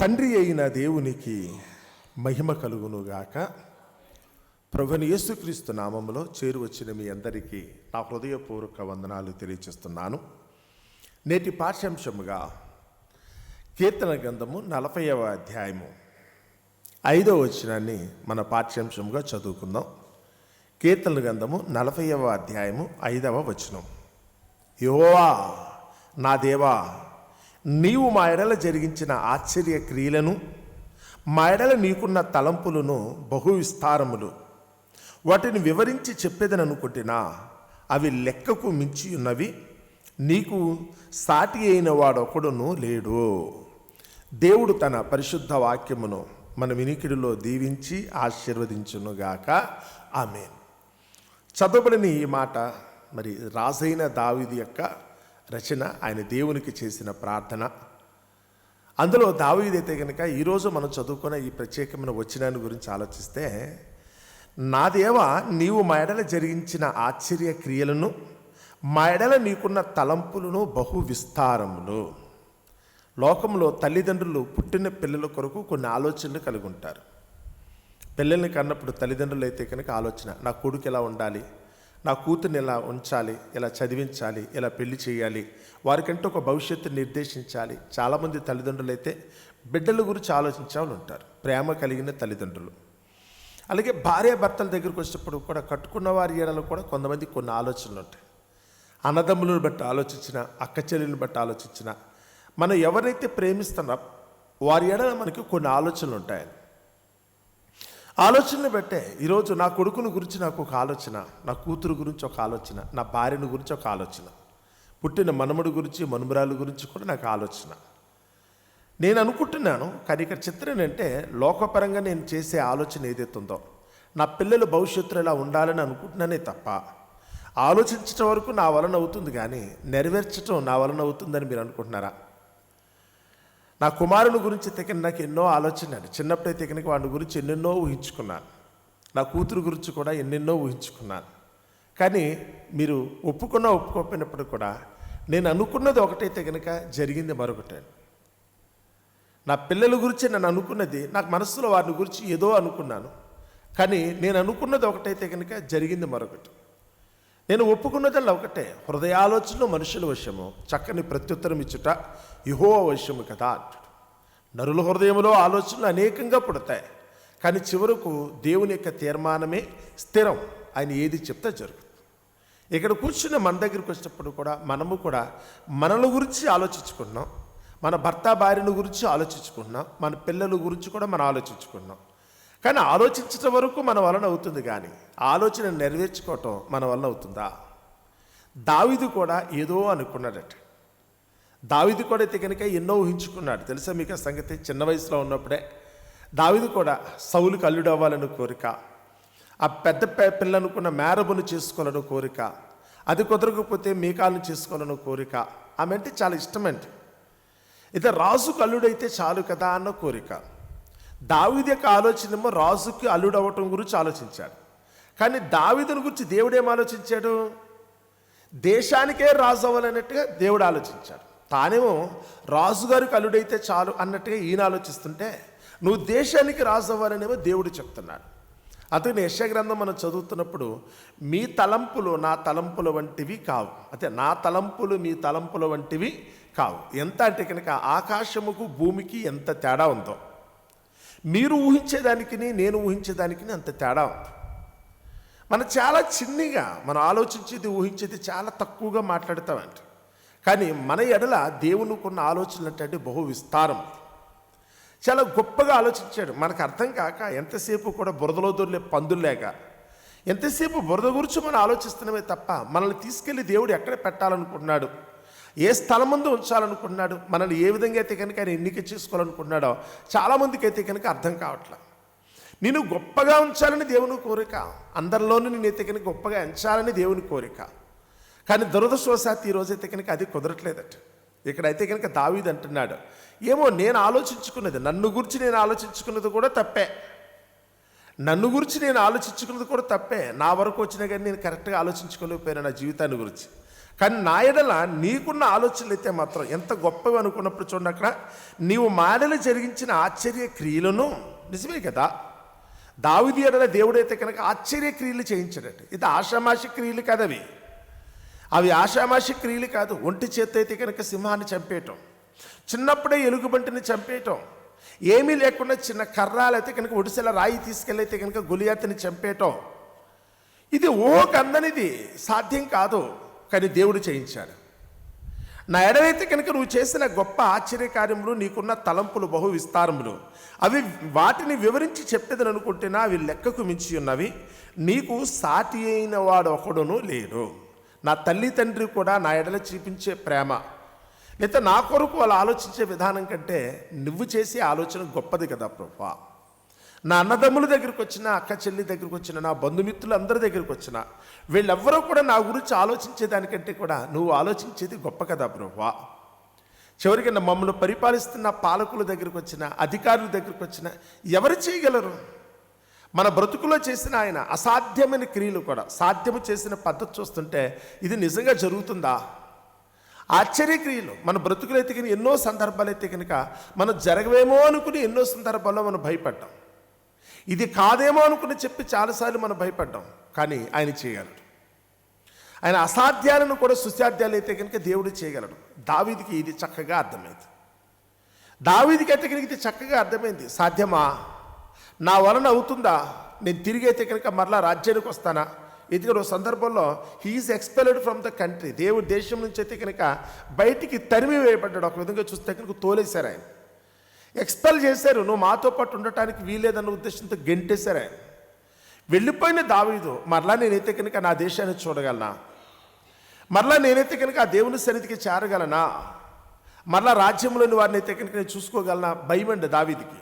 తండ్రి అయిన దేవునికి మహిమ కలుగునుగాక. ప్రభువైన యేసుక్రీస్తు నామములో చేరువచ్చిన మీ అందరికీ నా హృదయపూర్వక వందనాలు తెలియజేస్తున్నాను. నేటి పాఠ్యాంశముగా కీర్తన గ్రంథము 40వ అధ్యాయము 5వ వచనాన్ని మన పాఠ్యాంశముగా చదువుకుందాం. కీర్తన గ్రంథము 40వ అధ్యాయము 5వ వచనం. యెహోవా నా దేవా, నీవు మా ఎడల జరిగించిన ఆశ్చర్య క్రియలను, మా ఎడల నీకున్న తలంపులను బహు విస్తారములు. వాటిని వివరించి చెప్పేదననుకుంటున్నా అవి లెక్కకు మించి ఉన్నవి. నీకు సాటి అయిన వాడొకడును లేడు. దేవుడు తన పరిశుద్ధ వాక్యమును మన వినికిడిలో దీవించి ఆశీర్వదించునుగాక. ఆమేన్. చదవబడిన ఈ మాట మరి రాజైన దావీదు యొక్క రచన, ఆయన దేవునికి చేసిన ప్రార్థన. అందులో దావీదైతే కనుక ఈరోజు మనం చదువుకున్న ఈ ప్రత్యేకమైన వచనాన్ని గురించి ఆలోచిస్తే, నా దేవా, నీవు మా ఎడల జరిగించిన ఆశ్చర్య క్రియలను, మా ఎడల నీకున్న తలంపులను బహు విస్తారములు. లోకంలో తల్లిదండ్రులు పుట్టిన పిల్లల కొరకు కొన్ని ఆలోచనలు కలిగి ఉంటారు. పిల్లల్ని కన్నప్పుడు తల్లిదండ్రులు అయితే కనుక ఆలోచన, నా కొడుకు ఎలా ఉండాలి, నా కూతుర్ని ఎలా ఉంచాలి, ఎలా చదివించాలి, ఎలా పెళ్లి చేయాలి, వారికంటే ఒక భవిష్యత్తు నిర్దేశించాలి. చాలామంది తల్లిదండ్రులు అయితే బిడ్డల గురించి ఆలోచించే వాళ్ళు ఉంటారు, ప్రేమ కలిగిన తల్లిదండ్రులు. అలాగే భార్య భర్తల దగ్గరికి వచ్చినప్పుడు కూడా కట్టుకున్న వారి ఏడలో కూడా కొంతమంది కొన్ని ఆలోచనలు ఉంటాయి. అన్నదమ్ములను బట్టి ఆలోచించిన, అక్క చెల్లెలను బట్టి ఆలోచించిన, మనం ఎవరైతే ప్రేమిస్తున్నాం వారి ఏడలో మనకి కొన్ని ఆలోచనలు ఉంటాయి. ఆలోచనలు బట్టే ఈరోజు నా కొడుకుని గురించి నాకు ఒక ఆలోచన, నా కూతురు గురించి ఒక ఆలోచన, నా భార్యను గురించి ఒక ఆలోచన, పుట్టిన మనముడు గురించి మనుమరాలు గురించి కూడా నాకు ఆలోచన. నేను అనుకుంటున్నాను, కానీ ఇక్కడ చిత్రం ఏంటంటే, లోకపరంగా నేను చేసే ఆలోచన ఏదైతే ఉందో, నా పిల్లల భవిష్యత్తులో ఇలా ఉండాలని అనుకుంటున్నానే తప్ప, ఆలోచించటం వరకు నా వలన అవుతుంది, కానీ నెరవేర్చడం నా వలన అవుతుందని మీరు అనుకుంటున్నారా? నా కుమారుని గురించి తెగన నాకు ఎన్నో ఆలోచనలు. చిన్నప్పుడైతే కనుక వాడి గురించి ఎన్నెన్నో ఊహించుకున్నాను. నా కూతురు గురించి కూడా ఎన్నెన్నో ఊహించుకున్నాను. కానీ మీరు ఒప్పుకోకపోయినప్పుడు కూడా నేను అనుకున్నది ఒకటైతే కనుక జరిగింది మరొకటి. నా పిల్లల గురించి నేను అనుకున్నది, నాకు మనసులో వారిని గురించి ఏదో అనుకున్నాను, కానీ నేను అనుకున్నది ఒకటైతే కనుక జరిగింది మరొకటి. నేను ఒప్పుకున్నదల్లా ఒకటే, హృదయాలోచనలు మనుషుల వశము, చక్కని ప్రత్యుత్తరం ఇచ్చుట యెహోవా వశము కదా అంటాడు. నరుల హృదయంలో ఆలోచనలు అనేకంగా పుడతాయి, కానీ చివరకు దేవుని యొక్క తీర్మానమే స్థిరం. ఆయన ఏది చెప్తే జరుగుతుంది. ఇక్కడ కూర్చున్న మన దగ్గరికి వచ్చినప్పుడు కూడా మనము కూడా మనల గురించి ఆలోచించుకుంటున్నాం, మన భర్త భార్యను గురించి ఆలోచించుకుంటున్నాం, మన పిల్లల గురించి కూడా మనం ఆలోచించుకుంటున్నాం. కానీ ఆలోచించటం వరకు మన వలన అవుతుంది, కానీ ఆలోచన నెరవేర్చుకోవటం మన వలన అవుతుందా? దావీదు కూడా ఏదో అనుకున్నాడట. దావీదు కూడా అయితే కనుక ఎన్నో ఊహించుకున్నాడు. తెలుసా మీకు ఆ సంగతి? చిన్న వయసులో ఉన్నప్పుడే దావీదు కూడా సౌలుకి అల్లుడు అవ్వాలని కోరిక, ఆ పెద్ద పిల్లనుకున్న మేరబును చేసుకోవాలని కోరిక, అది కుదరకపోతే మీకాలను చేసుకోవాలని కోరిక. ఆమె అంటే చాలా ఇష్టమంటే, అయితే రాజుకు అల్లుడైతే చాలు కదా అన్న కోరిక. దావీదు యొక్క ఆలోచనేమో రాజుకి అల్లుడు అవ్వటం గురించి ఆలోచించాడు. కానీ దావీదుని గురించి దేవుడేం ఆలోచించాడు? దేశానికే రాజు అవ్వాలన్నట్టుగా దేవుడు ఆలోచించాడు. తానేమో రాజుగారికి అల్లుడైతే చాలు అన్నట్టుగా ఈయన ఆలోచిస్తుంటే, నువ్వు దేశానికి రాజు అవ్వాలనేమో దేవుడు చెప్తున్నాడు. అతని యెషయా గ్రంథం మనం చదువుతున్నప్పుడు, మీ తలంపులు నా తలంపుల వంటివి కావు, అంటే నా తలంపులు మీ తలంపుల వంటివి కావు. ఎంత అంటే కనుక ఆకాశముకు భూమికి ఎంత తేడా ఉందో, మీరు ఊహించేదానికి నేను ఊహించేదానికి అంత తేడా ఉంది. మనం చాలా చిన్నగా మనం ఆలోచించేది ఊహించేది చాలా తక్కువగా మాట్లాడతామంట. కానీ మన ఎడల దేవునికి ఉన్న ఆలోచనలు అంటే బహు విస్తారం, చాలా గొప్పగా ఆలోచించాడు. మనకు అర్థం కాక ఎంతసేపు కూడా బురదలో దొర్లే పందుల్లేక ఎంతసేపు బురద గురించి మనం ఆలోచిస్తున్నామే తప్ప, మనల్ని తీసుకెళ్ళి దేవుడు ఎక్కడ పెట్టాలనుకుంటున్నాడు, ఏ స్థలం ముందు ఉంచాలనుకుంటున్నాడు, మనల్ని ఏ విధంగా అయితే కనుక ఆయన ఎన్నిక చేసుకోవాలనుకుంటున్నాడో చాలామందికి అయితే కనుక అర్థం కావట్లా. నేను గొప్పగా ఉంచాలని దేవుని కోరిక, అందరిలోనూ నేనైతే కనుక గొప్పగా ఎంచాలని దేవుని కోరిక. కానీ దురదృష్టవశాత్తు ఈరోజైతే కనుక అది కుదరట్లేదట. ఇక్కడైతే కనుక దావీదు అంటున్నాడు, ఏమో నేను ఆలోచించుకున్నది, నన్ను గురించి నేను ఆలోచించుకున్నది కూడా తప్పే, నన్ను గురించి నేను ఆలోచించుకున్నది కూడా తప్పే. నా వరకు వచ్చినా కానీ నేను కరెక్ట్గా ఆలోచించుకోలేకపోయినా నా జీవితాన్ని గురించి. కానీ నా ఎడల నీకున్న ఆలోచనలు అయితే మాత్రం ఎంత గొప్పవి అనుకున్నప్పుడు చూడండి, అక్కడ నీవు మాడలు జరిగించిన ఆశ్చర్య క్రియలను, నిజమే కదా, దావీదు ఎడల దేవుడైతే కనుక ఆశ్చర్య క్రియలు చేయించాడట. ఇది ఆషామాషి క్రియలు కాదు, అవి ఆషామాషి క్రియలు కాదు. ఒంటి చేత అయితే కనుక సింహాన్ని చంపేయటం, చిన్నప్పుడే ఎలుగుబంటిని చంపేయటం, ఏమీ లేకుండా చిన్న కర్రాలైతే కనుక ఒడిసెల రాయి తీసుకెళ్ళైతే కనుక గొలియాతుని చంపేయటం, ఇది కందనిది, సాధ్యం కాదు. కానీ దేవుడు చేయించాడు. నా ఎడలైతే కనుక నువ్వు చేసిన గొప్ప ఆశ్చర్యకార్యములు, నీకున్న తలంపులు బహు విస్తారములు, అవి వాటిని వివరించి చెప్పేదని అనుకుంటేనా అవి లెక్కకు మించి ఉన్నవి. నీకు సాటి అయిన వాడు ఒకడును లేడు. నా తల్లి తండ్రి కూడా నా ఎడల చూపించే ప్రేమ, లేదా నా కొరకు వాళ్ళు ఆలోచించే విధానం కంటే నువ్వు చేసే ఆలోచన గొప్పది కదా ప్రభువా. నా అన్నదమ్ముల దగ్గరికి వచ్చిన, అక్క చెల్లి దగ్గరికి వచ్చిన, నా బంధుమిత్రులు అందరి దగ్గరికి వచ్చిన, వీళ్ళెవ్వరూ కూడా నా గురించి ఆలోచించేదానికంటే కూడా నువ్వు ఆలోచించేది గొప్ప కదా ప్రభువా. చివరికి మమ్మల్ని పరిపాలిస్తున్న పాలకుల దగ్గరికి వచ్చిన, అధికారుల దగ్గరికి వచ్చిన ఎవరు చేయగలరు? మన బ్రతుకులో చేసిన ఆయన అసాధ్యమైన క్రియలు కూడా సాధ్యము చేసిన పద్ధతి చూస్తుంటే ఇది నిజంగా జరుగుతుందా? ఆశ్చర్యక్రియలు మన బ్రతుకులైతే కనుక ఎన్నో సందర్భాలు అయితే కనుక మనం జరగవేమో అనుకుని ఎన్నో సందర్భాల్లో మనం భయపడ్డాం. ఇది కాదేమో అనుకుని చెప్పి చాలాసార్లు మనం భయపడ్డాం. కానీ ఆయన చేయగలడు. ఆయన అసాధ్యాలను కూడా సుసాధ్యాలు అయితే కనుక దేవుడు చేయగలడు. దావీదుకి ఇది చక్కగా అర్థమైంది. దావీదుకి అయితే కనుక ఇది చక్కగా అర్థమైంది. సాధ్యమా? నా వలన అవుతుందా? నేను తిరిగి అయితే కనుక మరలా రాజ్యానికి వస్తానా? ఎందుకంటే ఒక సందర్భంలో he's expelled from the country. దేవుడు దేశం నుంచి అయితే కనుక బయటికి తరిమి వేయబడ్డాడు. ఒక విధంగా చూస్తే కనుక తోలేశారు ఆయన, ఎక్స్పెల్ చేశారు. నువ్వు మాతో పాటు ఉండటానికి వీలేదన్న ఉద్దేశంతో గెంటేశారు ఆయన. వెళ్ళిపోయిన దావీదు మరలా నేనైతే కనుక నా దేశాన్ని చూడగలనా? మరలా నేనైతే కనుక ఆ దేవుని సన్నిధికి చేరగలనా? మరలా రాజ్యంలోని వారిని అయితే కనుక నేను చూసుకోగలనా? భయమండి దావీదుకి.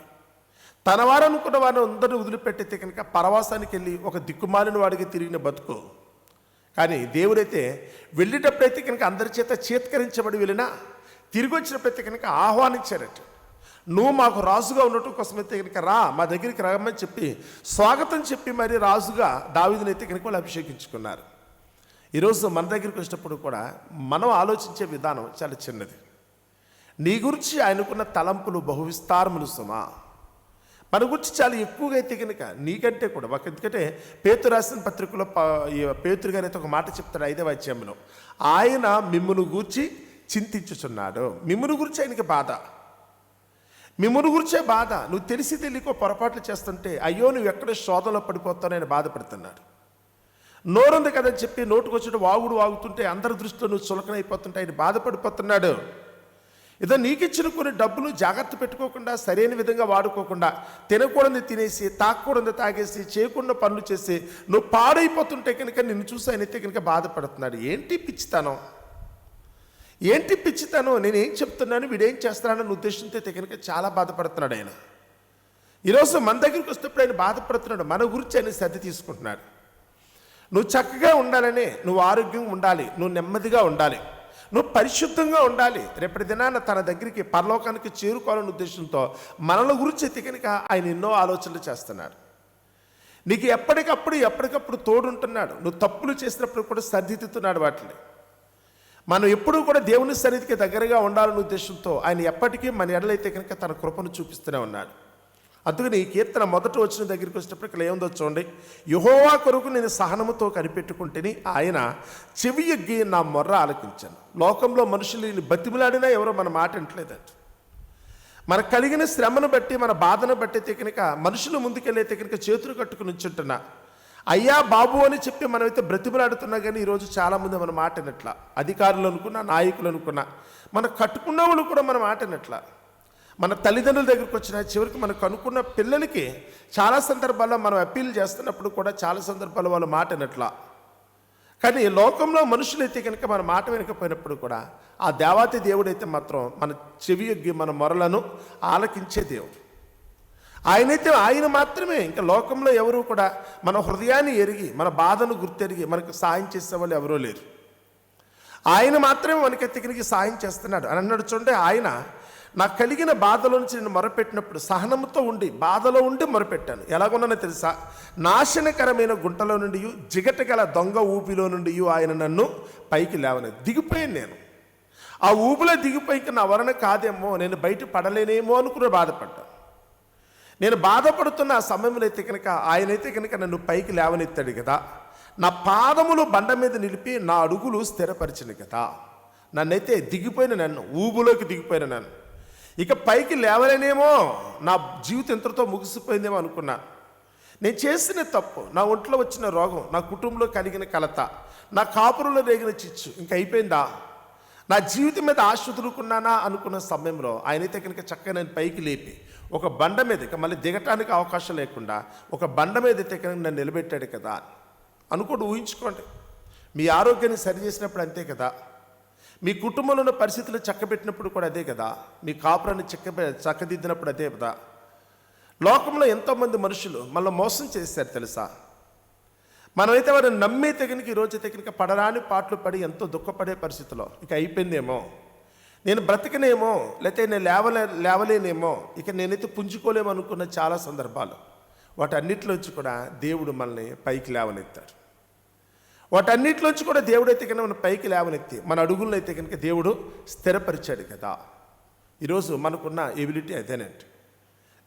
తన వారు అనుకున్న వారిని అందరినీ వదిలిపెట్టయితే కనుక పరవాసానికి వెళ్ళి ఒక దిక్కుమాలిన వాడికి తిరిగిన బతుకు. కానీ దేవుడైతే వెళ్ళేటప్పుడైతే కనుక అందరి చేత చేత్కరించబడి వెళ్ళినా తిరిగి వచ్చినప్పుడైతే కనుక ఆహ్వానించారట. నువ్వు మాకు రాజుగా ఉండటం కోసమైతే కనుక రా, మా దగ్గరికి రామని చెప్పి స్వాగతం చెప్పి మరి రాజుగా దావీదుని అయితే కనుక వాళ్ళు అభిషేకించుకున్నారు. ఈరోజు మన దగ్గరికి వచ్చినప్పుడు కూడా మనం ఆలోచించే విధానం చాలా చిన్నది. నీ గురించి ఆయనకున్న తలంపులు బహు విస్తారములు సుమా. మన గురించి చాలా ఎక్కువగా అయితే కనుక నీకంటే కూడా ఎందుకంటే పేతురు రాసిన పత్రికలో పేతురు గారు అయితే ఒక మాట చెప్తాడు 5వ అధ్యాయంలో, ఆయన మిమ్మును గూర్చి చింతించుచున్నాడు. మిమ్మును గురించి ఆయనకి బాధ, మిమ్మును గురించే బాధ. నువ్వు తెలిసి తెలియకో పొరపాట్లు చేస్తుంటే అయ్యో నువ్వు ఎక్కడ శోధనలో పడిపోతావు ఆయన బాధపడుతున్నాడు. నోరుంది కదని చెప్పి నోటుకొచ్చిన వాగుడు వాగుతుంటే అందరి దృష్టిలో నువ్వు చులకనైపోతుంటే ఆయన బాధపడిపోతున్నాడు. ఏదో నీకు ఇచ్చిన కొన్ని డబ్బులు జాగ్రత్త పెట్టుకోకుండా సరైన విధంగా వాడుకోకుండా తినకూడదు తినేసి తాగకూడదు తాగేసి చేయకుండా పనులు చేసి నువ్వు పాడైపోతుంటే కనుక నిన్ను చూసి ఆయన అయితే కనుక బాధపడుతున్నాడు. ఏంటి పిచ్చితనం, ఏంటి పిచ్చితనం, నేనేం చెప్తున్నాను వీడేం చేస్తున్నానని ఉద్దేశంతో అయితే కనుక చాలా బాధపడుతున్నాడు ఆయన. ఈరోజు మన దగ్గరికి వస్తేప్పుడు ఆయన బాధపడుతున్నాడు. మన గురించి ఆయన శ్రద్ధ తీసుకుంటున్నాడు. నువ్వు చక్కగా ఉండాలని, నువ్వు ఆరోగ్యంగా ఉండాలి, నువ్వు నెమ్మదిగా ఉండాలి, నువ్వు పరిశుద్ధంగా ఉండాలి, రేపటి దినాన తన దగ్గరికి పరలోకానికి చేరుకోవాలనే ఉద్దేశంతో మనల గురించి అయితే కనుక ఆయన ఎన్నో ఆలోచనలు చేస్తున్నాడు. నీకు ఎప్పటికప్పుడు తోడుంటున్నాడు. నువ్వు తప్పులు చేసినప్పుడు కూడా సరిదిద్దుతున్నాడు వాటిని. మనం ఎప్పుడూ కూడా దేవుని సన్నిధికి దగ్గరగా ఉండాలనే ఉద్దేశంతో ఆయన ఎప్పటికీ మన ఎడలైతే కనుక తన కృపను చూపిస్తూనే ఉన్నాడు. అందుకని ఈ కీర్తన మొదట వచ్చిన దగ్గరికి వచ్చినప్పుడు ఇక్కడ ఏముందో చూడండి. యెహోవా కొరకు నేను సహనముతో కనిపెట్టుకుంటేని ఆయన చెవి ఎగ్గి నా మొర్ర ఆలకించాను. లోకంలో మనుషులు బతిమిలాడినా ఎవరో మన మాట వింటలేదంట. మనకు కలిగిన శ్రమను బట్టి మన బాధను బట్టి కనుక మనుషులు ముందుకెళ్ళైతే కనుక చేతులు కట్టుకుని ఉంచుంటున్నా అయ్యా బాబు అని చెప్పి మనమైతే బ్రతిమలాడుతున్నా కానీ ఈరోజు చాలామంది మన మాట వినట్లా. అధికారులు అనుకున్నా, నాయకులు అనుకున్నా, మన కట్టుకున్న వాళ్ళు కూడా మన మాట వినట్లా. మన తల్లిదండ్రుల దగ్గరికి వచ్చిన చివరికి మనకు అనుకున్న పిల్లలకి చాలా సందర్భాల్లో మనం అప్పీల్ చేస్తున్నప్పుడు కూడా చాలా సందర్భాల్లో వాళ్ళ మాట వినట్లా. కానీ లోకంలో మనుషులైతే కనుక మన మాట వినకపోయినప్పుడు కూడా ఆ దేవాతి దేవుడైతే మాత్రం మన చెవి యొగ్గి మన మొరలను ఆలకించే దేవుడు ఆయనైతే. ఆయన మాత్రమే, ఇంకా లోకంలో ఎవరు కూడా మన హృదయాన్ని ఎరిగి మన బాధను గుర్తెరిగి మనకు సాయం చేసేవాళ్ళు ఎవరూ లేరు. ఆయన మాత్రమే మనకి తిరిగి సాయం చేస్తున్నాడు అని అన్నాడు. చూడండి, ఆయన నాకు కలిగిన బాధలో నుంచి నేను మొరపెట్టినప్పుడు సహనంతో ఉండి బాధలో ఉండి మొరపెట్టాను. ఎలాగున్నానో తెలుసా? నాశనకరమైన గుంటలో నుండి, జిగట గల దొంగ ఊపిలో నుండి ఆయన నన్ను పైకి లేవని దిగిపోయాను. నేను ఆ ఊపిలో దిగిపోయి నా వలన కాదేమో, నేను బయట పడలేనేమో అనుకుని బాధపడ్డాను. నేను బాధపడుతున్న ఆ సమయంలో అయితే కనుక ఆయనైతే కనుక నన్ను పైకి లేవనెత్తాడు కదా. నా పాదములు బండ మీద నిలిపి నా అడుగులు స్థిరపరిచింది కదా. నన్నైతే దిగిపోయిన నన్ను, ఊబులోకి దిగిపోయిన నన్ను ఇక పైకి లేవలేనేమో, నా జీవితం ఎంతతో ముగిసిపోయిందేమో అనుకున్నా. నేను చేసిన తప్పు, నా ఒంట్లో వచ్చిన రోగం, నా కుటుంబంలో కలిగిన కలత, నా కాపురంలో రేగిన చిచ్చు ఇంక అయిపోయిందా, నా జీవితం మీద ఆశ వదులుకున్నానా అనుకున్న సమయంలో ఆయనైతే కనుక చక్కగా నేను పైకి లేపి ఒక బండ మీద, ఇక మళ్ళీ దిగటానికి అవకాశం లేకుండా ఒక బండ మీద అయితే కనుక నన్ను నిలబెట్టాడు కదా. అనుకోండి, ఊహించుకోండి. మీ ఆరోగ్యాన్ని సరి చేసినప్పుడు అంతే కదా, మీ కుటుంబంలో ఉన్న పరిస్థితులు చక్కబెట్టినప్పుడు కూడా అదే కదా, మీ కాపురాన్ని చక్కదిద్దినప్పుడు అదే కదా. లోకంలో ఎంతోమంది మనుషులు మనల్ని మోసం చేశారు తెలుసా. మనమైతే వారిని నమ్మే తెగనికి ఈరోజు తెగనిక పడరాని పాటలు పడి ఎంతో దుఃఖపడే పరిస్థితిలో ఇక అయిపోయిందేమో, నేను బ్రతకనేమో, లేకపోతే నేను లేవలేనేమో, ఇక నేనైతే పుంజుకోలేమో అనుకున్న చాలా సందర్భాలు. వాటన్నిటిలోంచి కూడా దేవుడు మనల్ని పైకి లేవనెత్తాడు. వాటన్నిటిలోంచి కూడా దేవుడు అయితే కనుక మన పైకి లేవనెత్తి మన అడుగులను అయితే కనుక దేవుడు స్థిరపరిచాడు కదా. ఈరోజు మనకున్న ఎబిలిటీ అదేనండి.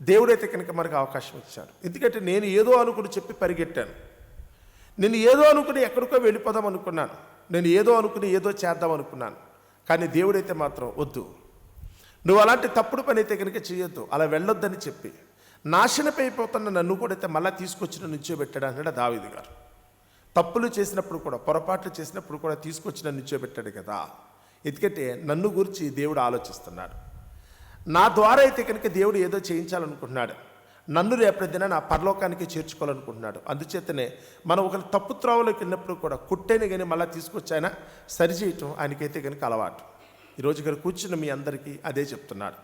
దేవుడైతే కనుక మనకు అవకాశం ఇచ్చాడు. ఎందుకంటే నేను ఏదో అనుకుని చెప్పి పరిగెట్టాను. నేను ఏదో అనుకుని ఎక్కడికో వెళ్ళిపోదాం అనుకున్నాను. నేను ఏదో అనుకుని ఏదో చేద్దాం అనుకున్నాను. కానీ దేవుడైతే మాత్రం వద్దు, నువ్వు అలాంటి తప్పుడు పని అయితే కనుక చేయొద్దు, అలా వెళ్ళొద్దని చెప్పి నాశనమైపోతున్న నన్ను కూడా అయితే మళ్ళీ తీసుకొచ్చిన నిల్చోబెట్టాడు అన్నాడు దావీదు గారు. తప్పులు చేసినప్పుడు కూడా, పొరపాట్లు చేసినప్పుడు కూడా తీసుకొచ్చిన నిల్చోబెట్టాడు కదా. ఎందుకంటే నన్ను గురించి దేవుడు ఆలోచిస్తున్నాడు. నా ద్వారా అయితే కనుక దేవుడు ఏదో చేయించాలనుకుంటున్నాడు. నన్ను రేపటిదిన నా పరలోకానికి చేర్చుకోవాలనుకుంటున్నాడు. అందుచేతనే మనం ఒక తప్పు త్రోవలోకి వెళ్ళినప్పుడు కూడా కుట్టేని కానీ మళ్ళీ తీసుకొచ్చి ఆయన సరిచేయటం ఆయనకైతే కనుక అలవాటు. ఈరోజు ఇక్కడ కూర్చున్న మీ అందరికీ అదే చెప్తున్నాడు.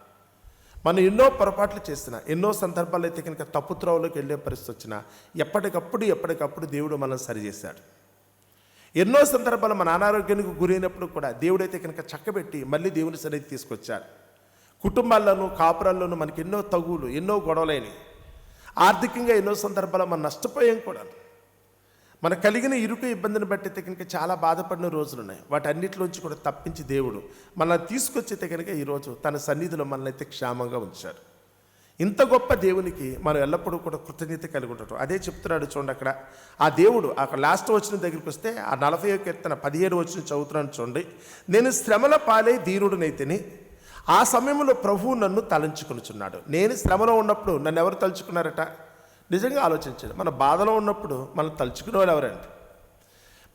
మనం ఎన్నో పొరపాట్లు చేసినా, ఎన్నో సందర్భాల్లో అయితే కనుక తప్పు త్రోవలోకి వెళ్ళే పరిస్థితి వచ్చినా ఎప్పటికప్పుడు దేవుడు మనల్ని సరిచేశాడు. ఎన్నో సందర్భాలు మన అనారోగ్యానికి గురైనప్పుడు కూడా దేవుడైతే కనుక చక్కబెట్టి మళ్ళీ దేవుని సన్నిధికి తీసుకొచ్చాడు. కుటుంబాల్లోనూ కాపురాల్లోనూ మనకి ఎన్నో తగులు, ఎన్నో గొడవలైనవి. ఆర్థికంగా ఎన్నో సందర్భాలు మనం నష్టపోయాం కూడా. మనకు కలిగిన ఇరుకు ఇబ్బందిని బట్టి కనుక చాలా బాధపడిన రోజులు ఉన్నాయి. వాటన్నిటిలోంచి కూడా తప్పించి దేవుడు మనల్ని తీసుకొచ్చితే కనుక ఈరోజు తన సన్నిధిలో మనల్ని అయితే క్షేమంగా ఉంచాడు. ఇంత గొప్ప దేవునికి మనం ఎల్లప్పుడూ కూడా కృతజ్ఞత కలిగి ఉండటం. అదే చెప్తున్నాడు చూడండి అక్కడ. ఆ దేవుడు అక్కడ లాస్ట్ వచనం దగ్గరికి వస్తే ఆ 40వ కీర్తన 17వ వచనం చదువుతున్నాను చూడండి. నేను శ్రమల పాలై దీనుడినైతేని ఆ సమయంలో ప్రభువు నన్ను తలంచుకొనుచున్నాడు. నేను శ్రమలో ఉన్నప్పుడు నన్ను ఎవరు తలుచుకున్నారట? నిజంగా ఆలోచించండి. మన బాధలో ఉన్నప్పుడు మనం తలుచుకునే వాళ్ళు ఎవరండి?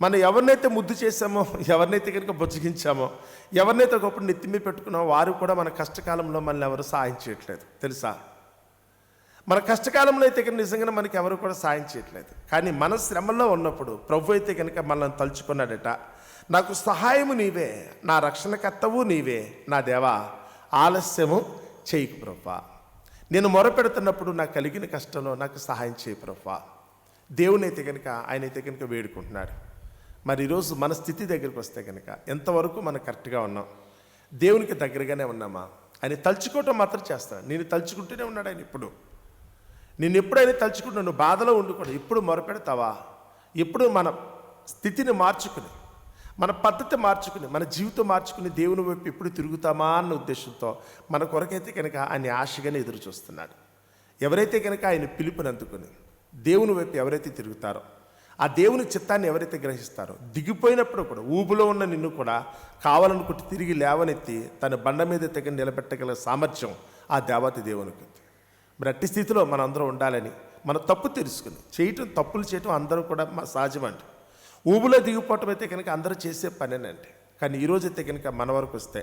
మనం ఎవరినైతే ముద్దు చేసామో, ఎవరినైతే కనుక బుజ్జగించామో, ఎవరినైతే ఒకప్పుడు నెత్తిమీ పెట్టుకున్నామో వారు కూడా మన కష్టకాలంలో మనల్ని ఎవరు సాయం చేయట్లేదు తెలుసా. మన కష్టకాలంలో అయితే కనుక నిజంగా మనకి ఎవరు కూడా సాయం చేయట్లేదు. కానీ మన శ్రమల్లో ఉన్నప్పుడు ప్రభు అయితే కనుక మనల్ని తలుచుకున్నాడట. నాకు సహాయము నీవే, నా రక్షణకర్తవు నీవే, నా దేవా ఆలస్యము చేయకు ప్రభా. నేను మొరపెడుతున్నప్పుడు నాకు కలిగిన కష్టంలో నాకు సహాయం చేయి ప్రభా. దేవుని అయితే కనుక ఆయనైతే కనుక వేడుకుంటున్నాడు. మరి ఈరోజు మన స్థితి దగ్గరికి వస్తే కనుక ఎంతవరకు మనం కరెక్ట్గా ఉన్నాం? దేవునికి దగ్గరగానే ఉన్నామా? ఆయన తలుచుకోవటం మాత్రం చేస్తాడు. నేను తలుచుకుంటూనే ఉన్నాడు ఆయన. ఇప్పుడు నేను ఎప్పుడైనా తలుచుకుంటున్నాను, నువ్వు బాధలో ఉండుకోండి, ఎప్పుడు మొరపెడతావా? ఎప్పుడు మన స్థితిని మార్చుకుని, మన పద్ధతి మార్చుకుని, మన జీవితం మార్చుకుని దేవుని వైపు ఎప్పుడు తిరుగుతామా అన్న ఉద్దేశంతో మన కొరకైతే కనుక ఆయన ఆశగానే ఎదురు చూస్తున్నాడు. ఎవరైతే కనుక ఆయన పిలుపుని అందుకుని దేవుని వైపు ఎవరైతే తిరుగుతారో, ఆ దేవుని చిత్తాన్ని ఎవరైతే గ్రహిస్తారో, దిగిపోయినప్పుడు కూడా ఊబులో ఉన్న నిన్ను కూడా కావాలనుకుంటే తిరిగి లేవనెత్తి తన బండ మీద తెగ నిలబెట్టగల సామర్థ్యం ఆ దేవత దేవునికి ఉంది. మరి అట్టి స్థితిలో మనం అందరం ఉండాలని, మన తప్పు తెలుసుకుని తప్పులు చేయటం అందరూ కూడా సహజమండి. ఊబులో దిగిపోవటం అయితే కనుక అందరూ చేసే పనేనండి. కానీ ఈరోజు అయితే కనుక మన వరకు వస్తే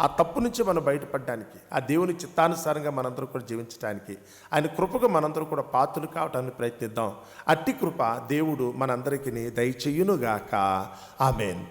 ఆ తప్పు నుంచి మనం బయటపడడానికి, ఆ దేవుని చిత్తానుసారంగా మనందరూ కూడా జీవించడానికి, ఆయన కృపకు మనందరూ కూడా పాత్రలు కావడానికి ప్రయత్నిద్దాం. అట్టి కృప దేవుడు మనందరికీ దయచేయునుగాక. ఆమేన్.